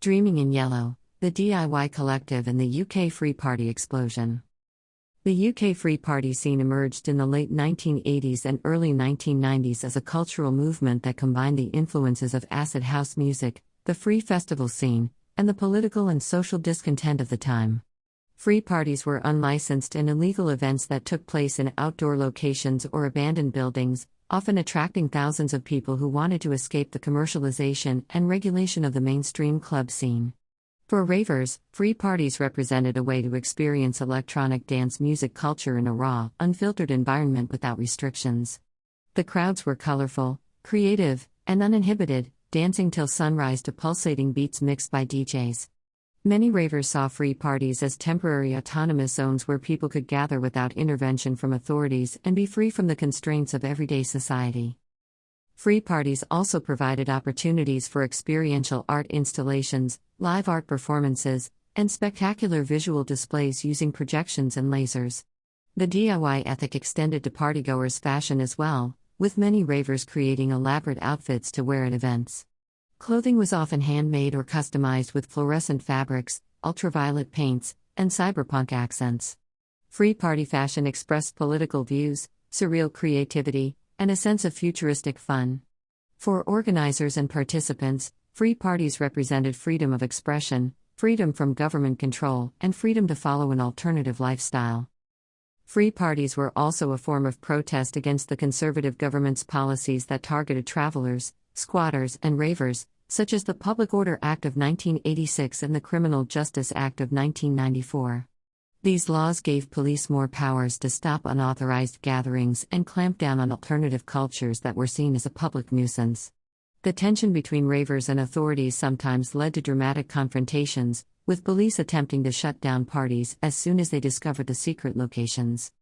Dreaming in Yellow, the DIY Collective and the UK Free Party explosion. The UK Free Party scene emerged in the late 1980s and early 1990s as a cultural movement that combined the influences of acid house music, the free festival scene, and the political and social discontent of the time. Free parties were unlicensed and illegal events that took place in outdoor locations or abandoned buildings, often attracting thousands of people who wanted to escape the commercialization and regulation of the mainstream club scene. For ravers, free parties represented a way to experience electronic dance music culture in a raw, unfiltered environment without restrictions. The crowds were colorful, creative, and uninhibited, dancing till sunrise to pulsating beats mixed by DJs. Many ravers saw free parties as temporary autonomous zones where people could gather without intervention from authorities and be free from the constraints of everyday society. Free parties also provided opportunities for experiential art installations, live art performances, and spectacular visual displays using projections and lasers. The DIY ethic extended to partygoers' fashion as well, with many ravers creating elaborate outfits to wear at events. Clothing was often handmade or customized with fluorescent fabrics, ultraviolet paints, and cyberpunk accents. Free party fashion expressed political views, surreal creativity, and a sense of futuristic fun. For organizers and participants, free parties represented freedom of expression, freedom from government control, and freedom to follow an alternative lifestyle. Free parties were also a form of protest against the conservative government's policies that targeted travelers, squatters, and ravers, such as the Public Order Act of 1986 and the Criminal Justice Act of 1994. These laws gave police more powers to stop unauthorized gatherings and clamp down on alternative cultures that were seen as a public nuisance. The tension between ravers and authorities sometimes led to dramatic confrontations, with police attempting to shut down parties as soon as they discovered the secret locations.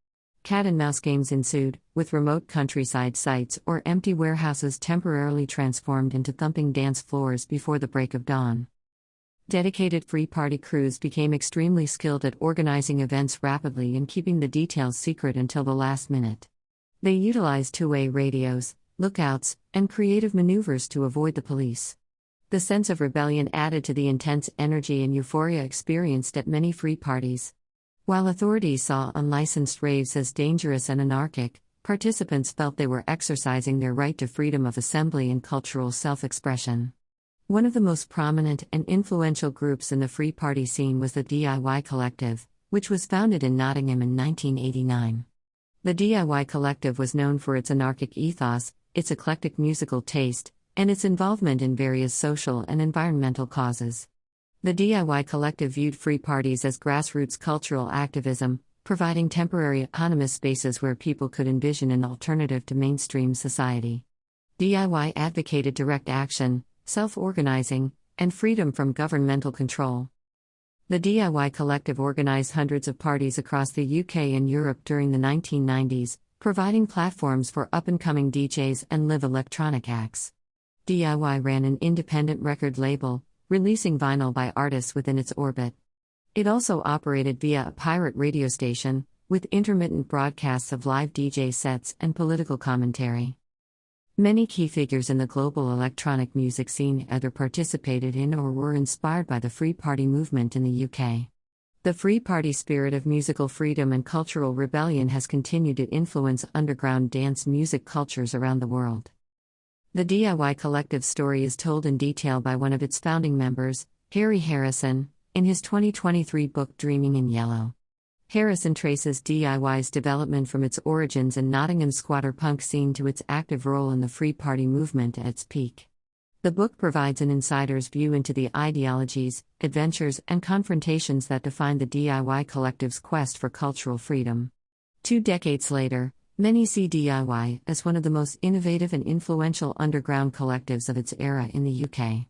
Cat-and-mouse games ensued, with remote countryside sites or empty warehouses temporarily transformed into thumping dance floors before the break of dawn. Dedicated free party crews became extremely skilled at organizing events rapidly and keeping the details secret until the last minute. They utilized two-way radios, lookouts, and creative maneuvers to avoid the police. The sense of rebellion added to the intense energy and euphoria experienced at many free parties. While authorities saw unlicensed raves as dangerous and anarchic, participants felt they were exercising their right to freedom of assembly and cultural self-expression. One of the most prominent and influential groups in the free party scene was the DIY Collective, which was founded in Nottingham in 1989. The DIY Collective was known for its anarchic ethos, its eclectic musical taste, and its involvement in various social and environmental causes. The DIY Collective viewed free parties as grassroots cultural activism, providing temporary autonomous spaces where people could envision an alternative to mainstream society. DIY advocated direct action, self-organizing, and freedom from governmental control. The DIY Collective organized hundreds of parties across the UK and Europe during the 1990s, providing platforms for up-and-coming DJs and live electronic acts. DIY ran an independent record label, releasing vinyl by artists within its orbit. It also operated via a pirate radio station, with intermittent broadcasts of live DJ sets and political commentary. Many key figures in the global electronic music scene either participated in or were inspired by the Free Party movement in the UK. The Free Party spirit of musical freedom and cultural rebellion has continued to influence underground dance music cultures around the world. The DIY Collective story is told in detail by one of its founding members, Harry Harrison, in his 2023 book Dreaming in Yellow. Harrison traces DIY's development from its origins in Nottingham's squatter punk scene to its active role in the Free Party movement at its peak. The book provides an insider's view into the ideologies, adventures, and confrontations that defined the DIY Collective's quest for cultural freedom. 2 decades later, many see DIY as one of the most innovative and influential underground collectives of its era in the UK.